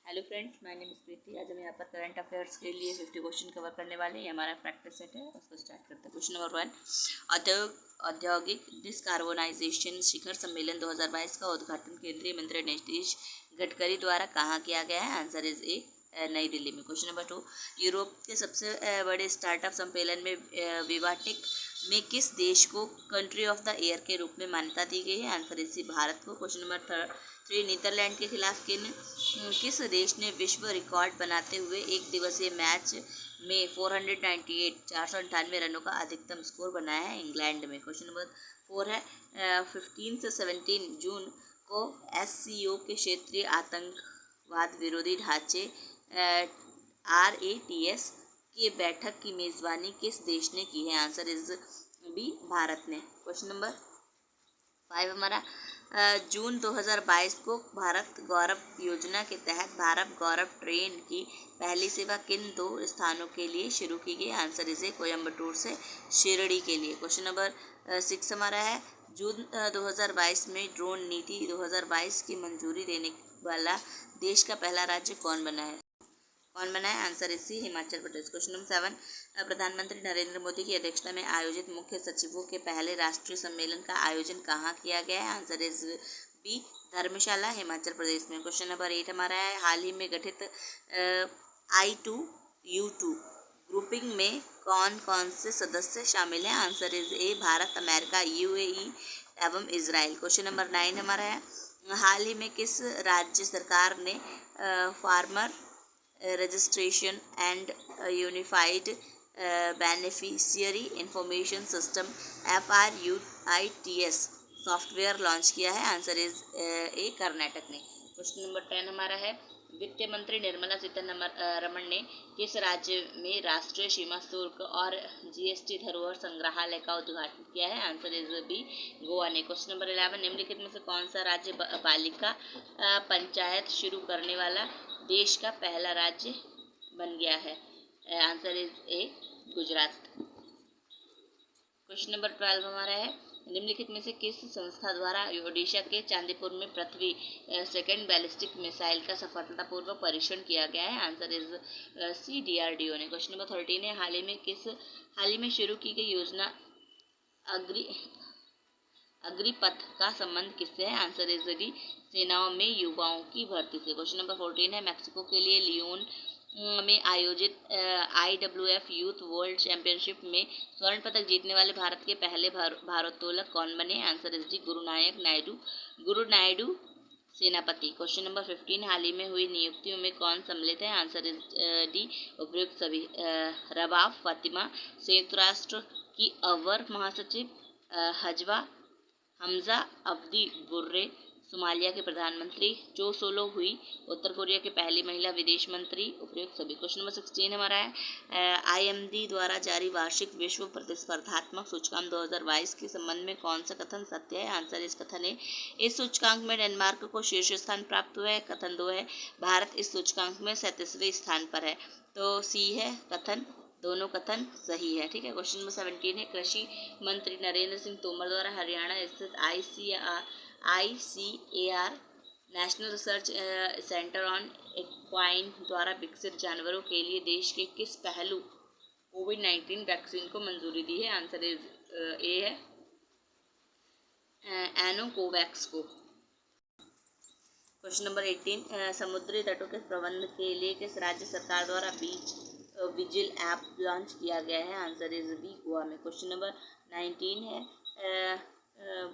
Hello friends, my name is Preeti. आज हम यहाँ पर करंट अफेयर्स के लिए 50 क्वेश्चन कवर करने वाले हैं। ये हमारा प्रैक्टिस सेट है, उसको स्टार्ट करते हैं। क्वेश्चन नंबर 1, औद्योगिक डिस्कार्बोनाइजेशन शिखर सम्मेलन 2022 का उद्घाटन केंद्रीय मंत्री नीतीश गडकरी द्वारा कहाँ किया गया है? आंसर इज ए, नई दिल्ली में। क्वेश्चन नंबर 2, यूरोप के सबसे बड़े स्टार्टअप सम्मेलन में विवाटेक में किस देश को कंट्री ऑफ द ईयर के रूप में मान्यता दी गई है? आंसर इसी भारत को। क्वेश्चन नंबर 3, नीदरलैंड के खिलाफ किस देश ने विश्व रिकॉर्ड बनाते हुए एक दिवसीय मैच में 498 रनों का अधिकतम स्कोर बनाया है? इंग्लैंड में। क्वेश्चन नंबर 4 है 15 से 17 जून को SCO के क्षेत्रीय आतंकवाद विरोधी ढांचे RATS की बैठक की मेजबानी किस देश ने की है? आंसर इज बी, भारत ने। क्वेश्चन नंबर 5 हमारा जून 2022 को भारत गौरव योजना के तहत भारत गौरव ट्रेन की पहली सेवा किन 2 स्थानों के लिए शुरू की गई? आंसर इसे कोयम्बटूर से शिरडी के लिए। क्वेश्चन नंबर 6 हमारा है जून 2022 में ड्रोन नीति 2022 की मंजूरी देने वाला देश का पहला राज्य कौन बना है? आंसर इसी हिमाचल प्रदेश। क्वेश्चन नंबर 7, प्रधानमंत्री नरेंद्र मोदी की अध्यक्षता में आयोजित मुख्य सचिवों के पहले राष्ट्रीय सम्मेलन का आयोजन कहाँ किया गया है? आंसर इज बी, धर्मशाला, हिमाचल प्रदेश में। क्वेश्चन नंबर 8 हमारा है हाल ही में गठित I2U2 ग्रुपिंग में कौन कौन से सदस्य शामिल हैं? Answer is a, Bharat, America, UAE एवं इजराइल। क्वेश्चन नंबर 9 हमारा है हाल ही में किस राज्य सरकार ने farmer registration and unified beneficiary information system FRUITS software launch किया है? आंसर इज ए, कर्नाटक ने। क्वेश्चन नंबर 10 हमारा है वित्त मंत्री निर्मला सीतारमण ने किस राज्य में राष्ट्रीय सीमा शुल्क और GST धरोहर संग्रहालय का उद्घाटन किया है? आंसर इज बी, गोवा ने। क्वेश्चन नंबर 11, निम्नलिखित में से कौन सा राज्य बालिका पंचायत शुरू करने वाला देश का पहला राज्य बन गया है? Answer is a, Gujarat. Question number 12 हमारा है निम्नलिखित में से किस संस्था द्वारा ओडिशा के चांदीपुर में पृथ्वी सेकंड बैलिस्टिक मिसाइल का सफलतापूर्वक परीक्षण किया गया है? आंसर इज सी, DRDO ने। क्वेश्चन नंबर 13 है हाल ही में शुरू की गई योजना अग्रिपथ का संबंध किससे है? आंसर इज डी, सेनाओं में युवाओं की भर्ती से। क्वेश्चन नंबर 14 है मैक्सिको के लिए लियोन में आयोजित IWF यूथ वर्ल्ड चैंपियनशिप में स्वर्ण पदक जीतने वाले भारत के पहले भारोत्तोलक कौन बने? आंसर इज डी, गुरु नायडू सेनापति। क्वेश्चन नंबर 15 हाल ही में हुई नियुक्तियों में कौन सम्मिलित है? आंसर इज डी, उपयुक्त सभी। रबाब फातिमा संयुक्त राष्ट्र की अवर महासचिव, हजवा हमजा अब्दी बुर्रे सोमालिया के प्रधानमंत्री, जो सोलो हुई उत्तर कोरिया के पहली महिला विदेश मंत्री, उपयुक्त सभी। क्वेश्चन नंबर 16 हमारा है IMD द्वारा जारी वार्षिक विश्व प्रतिस्पर्धात्मक सूचकांक 2022 के संबंध में कौन सा कथन सत्य है? आंसर इस कथन है इस सूचकांक में डेनमार्क को शीर्ष स्थान प्राप्त हुआ है। कथन 2 है भारत इस सूचकांक में 37वें स्थान पर है। तो सी है कथन, दोनों कथन सही है। ठीक है। क्वेश्चन नंबर 17 है कृषि मंत्री नरेंद्र सिंह तोमर द्वारा हरियाणा स्थित ICAR national research centre on equine द्वारा विकसित जानवरों के लिए देश के किस पहलू कोविड-19 वैक्सीन को मंजूरी दी है? आंसर इज ए है, एनोकोवैक्स को। क्वेश्चन नंबर 18 समुद्री तटों के प्रबंधन के लिए किस राज्य सरकार द्वारा बीच विजिल ऐप लॉन्च किया गया है? आंसर इज बी, गोवा में। क्वेश्चन नंबर 19 है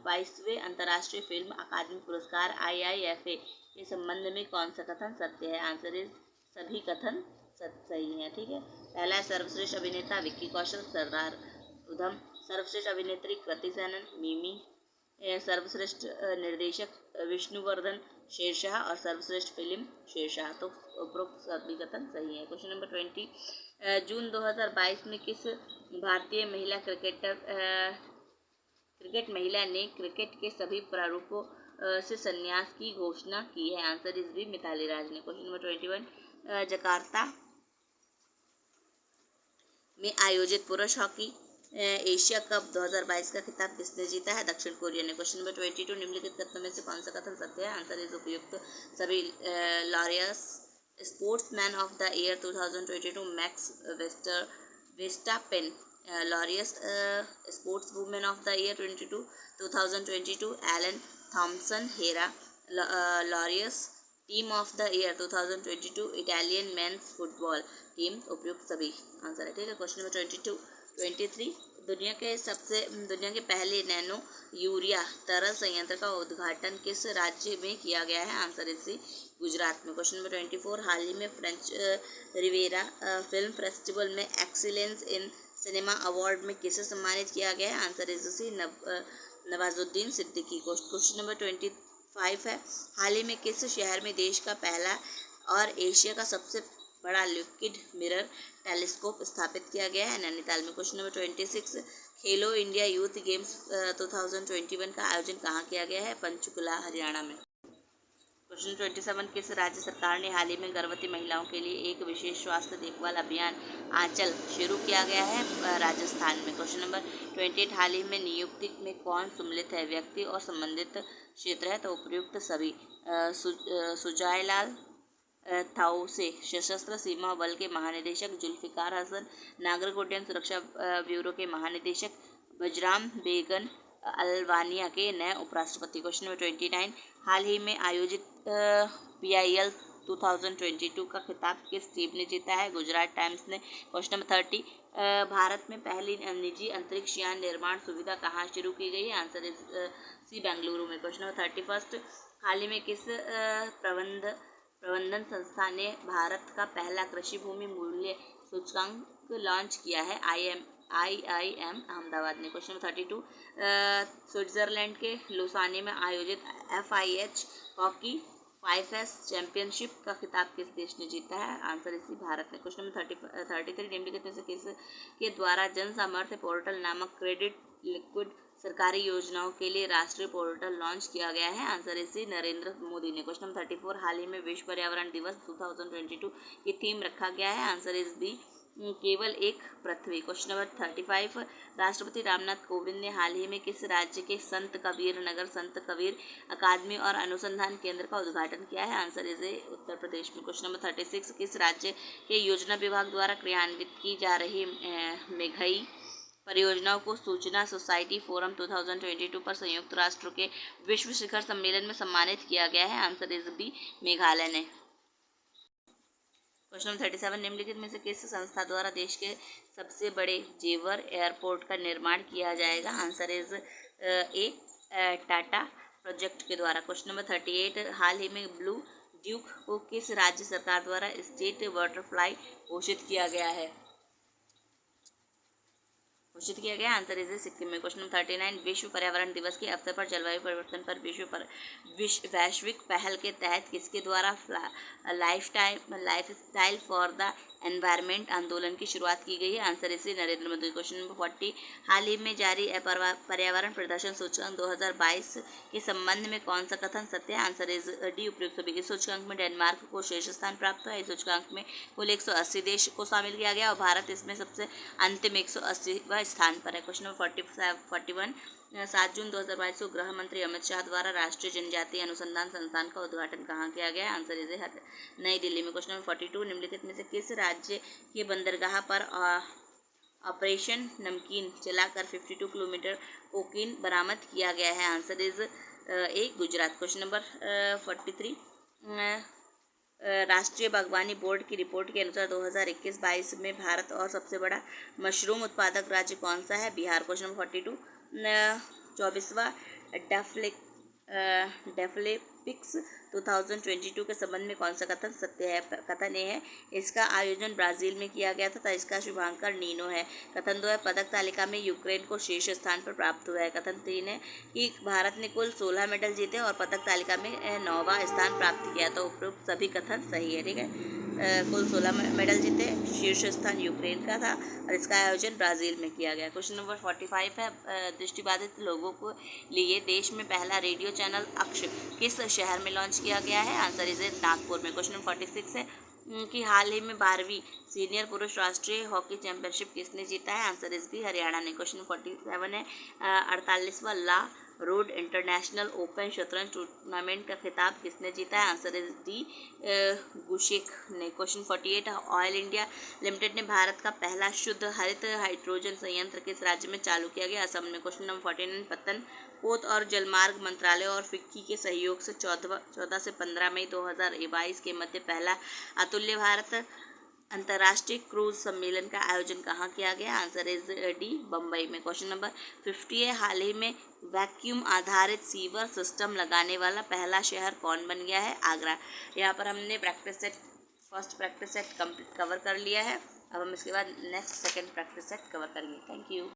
22वें अंतर्राष्ट्रीय फिल्म अकादमी पुरस्कार IIFA के संबंध में कौन सा कथन सत्य है? आंसर इज सभी कथन सही है। ठीक है। पहला है सर्वश्रेष्ठ अभिनेता विक्की कौशल, सरदार उधम। सर्वश्रेष्ठ अभिनेत्री कृति सेनन, मिमी। सर्वश्रेष्ठ निर्देशक विष्णुवर्धन शेरशाह और सर्वश्रेष्ठ फिल्म शेरशाह। तो उपरोक्त सभी कथन सही है। क्वेश्चन नंबर 20 जून 2022 में किस भारतीय महिला क्रिकेट महिला ने क्रिकेट के सभी प्रारूपों से संन्यास की घोषणा की है? आंसर इज बी, मिताली राज ने। क्वेश्चन नंबर 21 जकार्ता में आयोजित पुरुष हॉकी एशिया कप 2022 का खिताब किसने जीता है? दक्षिण कोरिया ने। क्वेश्चन नंबर 22 निम्नलिखित कथनों में से कौन सा कथन सत्य है? आंसर इज उपयुक्त सभी। Laureus sportsman of the year 2022 Max Verstappen, Laureus sports women of the year 2022 Elaine Thompson Herah, Laureus team of the year 2022 Italian men's football team, उपयुक्त सभी आंसर है। ठीक है, क्वेश्चन नंबर 23 दुनिया के पहले नैनो यूरिया तरल संयंत्र का उद्घाटन किस राज्य में किया गया है? आंसर इसी गुजरात में। क्वेश्चन नंबर 24 हाल ही में फ्रेंच रिवेरा फिल्म फेस्टिवल में एक्सीलेंस इन सिनेमा अवार्ड में किसे सम्मानित किया गया है? Answer is C Nawazuddin Siddiqui. Question number 25 है हाल ही में किस शहर में देश का पहला और एशिया का सबसे बड़ा लिक्विड मिरर टेलीस्कोप स्थापित किया गया है? नैनीताल में। क्वेश्चन नंबर 26 खेलो इंडिया यूथ गेम्स 2021 का आयोजन कहाँ किया गया है? पंचकुला हरियाणा में। क्वेश्चन 27 किस राज्य सरकार ने हाल ही में गर्भवती महिलाओं के लिए एक विशेष स्वास्थ्य देखभाल अभियान आंचल शुरू किया गया है? राजस्थान में। क्वेश्चन नंबर 28 हाल ही में नियुक्ति में कौन सम्मिलित है? व्यक्ति और संबंधित क्षेत्र है, तो उपयुक्त सभी। सुजायलाल थाउसे सशस्त्र सीमा बल के महानिदेशक, जुल्फिकार हसन नागरिक उड्डयन सुरक्षा ब्यूरो के महानिदेशक, बजराम बेगन अल्बानिया के नए उपराष्ट्रपति। क्वेश्चन नंबर 29 हाल ही में आयोजित PIL 2022 का खिताब किस टीम ने जीता है? गुजरात टाइम्स ने। क्वेश्चन नंबर 30 भारत में पहली निजी अंतरिक्ष यान निर्माण सुविधा कहाँ शुरू की गई है? आंसर इज सी बेंगलुरु में। क्वेश्चन नंबर 31 हाल ही में किस प्रबंधन संस्था ने भारत का पहला कृषि भूमि मूल्य सूचकांक लॉन्च किया है? IIM अहमदाबाद ने। क्वेश्चन नंबर 32 स्विट्जरलैंड के लुसाने में आयोजित FIH हॉकी 5S चैंपियनशिप का खिताब किस देश ने जीता है? आंसर इसी भारत ने। क्वेश्चन नंबर 33 निम्नलिखित में से किस के द्वारा जन सामर्थ्य पोर्टल नामक क्रेडिट लिक्विड सरकारी योजनाओं के लिए राष्ट्रीय पोर्टल लॉन्च किया गया है? आंसर इसी नरेंद्र मोदी ने। क्वेश्चन नंबर 34 हाल ही में विश्व पर्यावरण दिवस 2022 की थीम रखा गया है? आंसर इज बी केवल एक पृथ्वी। क्वेश्चन नंबर 35 राष्ट्रपति रामनाथ कोविंद ने हाल ही में किस राज्य के संत कबीर नगर संत कबीर अकादमी और अनुसंधान केंद्र का उद्घाटन किया है? आंसर इज उत्तर प्रदेश में। क्वेश्चन नंबर 36 किस राज्य के योजना विभाग द्वारा क्रियान्वित की जा रही मेघई परियोजनाओं को सूचना सोसाइटी फोरम 2022 पर संयुक्त राष्ट्र के विश्व शिखर सम्मेलन में सम्मानित किया गया है? आंसर इज बी मेघालय ने। क्वेश्चन नंबर 37 निम्नलिखित में से किस संस्था द्वारा देश के सबसे बड़े जेवर एयरपोर्ट का निर्माण किया जाएगा? Answer is a Tata project के द्वारा। क्वेश्चन नंबर 38 हाल ही में ब्लू ड्यूक को किस राज्य सरकार द्वारा स्टेट बटरफ्लाई घोषित किया गया है? आंसर इज सिक्किम में। क्वेश्चन नंबर 39 विश्व पर्यावरण दिवस के अवसर पर जलवायु परिवर्तन पर वैश्विक पहल के तहत किसके द्वारा लाइफस्टाइल फॉर द एनवायरनमेंट आंदोलन की शुरुआत की गई है? आंसर इसी नरेंद्र मोदी। क्वेश्चन नंबर 40 हाल ही में जारी पर्यावरण प्रदर्शन सूचकांक 2022 के संबंध में कौन सा कथन सत्य है? आंसर इज डी उपयुक्त सभी। इस सूचकांक में डेनमार्क को शीर्ष स्थान प्राप्त हुआ। इस सूचकांक में कुल 180 देश को शामिल किया गया और भारत इसमें सबसे अंतिम 180वां स्थान पर है। क्वेश्चन नंबर 41 7 जून 2022 को गृह मंत्री अमित शाह द्वारा राष्ट्रीय जनजातीय अनुसंधान संस्थान का उद्घाटन कहाँ किया गया है? आंसर इज नई दिल्ली में। क्वेश्चन नंबर 42 निम्नलिखित में से किस राज्य के बंदरगाह पर ऑपरेशन नमकीन चलाकर 52 किलोमीटर कोकीन बरामद किया गया है? Answer is a Gujarat. Question number 43 राष्ट्रीय बागवानी बोर्ड की रिपोर्ट के अनुसार 2021-22 में भारत और सबसे बड़ा मशरूम उत्पादक राज्य कौन सा है? बिहार। क्वेश्चन नंबर 42 24वां डेफलिपिक्स 2022 के संबंध में कौन सा कथन सत्य है? कथन ए है इसका आयोजन ब्राज़ील में किया गया था इसका शुभांकर नीनो है। कथन 2 है पदक तालिका में यूक्रेन को शीर्ष स्थान पर प्राप्त हुआ है। कथन 3 है कि भारत ने कुल 16 मेडल जीते और पदक तालिका में 9वां स्थान प्राप्त किया। तो उपरोक्त सभी कथन सही है। ठीक है, कुल 16 मेडल जीते, शीर्ष स्थान यूक्रेन का था और इसका आयोजन ब्राज़ील में किया गया। क्वेश्चन नंबर 45 है दृष्टिबाधित लोगों को लिए देश में पहला रेडियो चैनल अक्ष किस शहर में लॉन्च किया गया है? आंसर इज नागपुर में। क्वेश्चन नंबर 46 है कि हाल ही में 12वीं सीनियर पुरुष राष्ट्रीय हॉकी चैंपियनशिप किसने जीता है? आंसर इज भी हरियाणा ने। क्वेश्चन 47 है 48वां ला रोड इंटरनेशनल ओपन शतरंज टूर्नामेंट का खिताब किसने जीता है? आंसर इज डी, गुशेक ने। क्वेश्चन 48, ऑयल इंडिया लिमिटेड ने भारत का पहला शुद्ध हरित हाइड्रोजन संयंत्र किस राज्य में चालू किया गया? असम में। क्वेश्चन नंबर 49, पत्तन पोत और जलमार्ग मंत्रालय और फिक्की के सहयोग से 14 से 15 मई 2022 के मध्य पहला अतुल्य भारत अंतर्राष्ट्रीय क्रूज सम्मेलन का आयोजन कहाँ किया गया? आंसर इज डी, बम्बई में। क्वेश्चन नंबर 50 है, हाल ही में वैक्यूम आधारित सीवर सिस्टम लगाने वाला पहला शहर कौन बन गया है? आगरा। यहाँ पर हमने फर्स्ट प्रैक्टिस सेट कवर कर लिया है। अब हम इसके बाद next second practice set cover करेंगे। Thank you.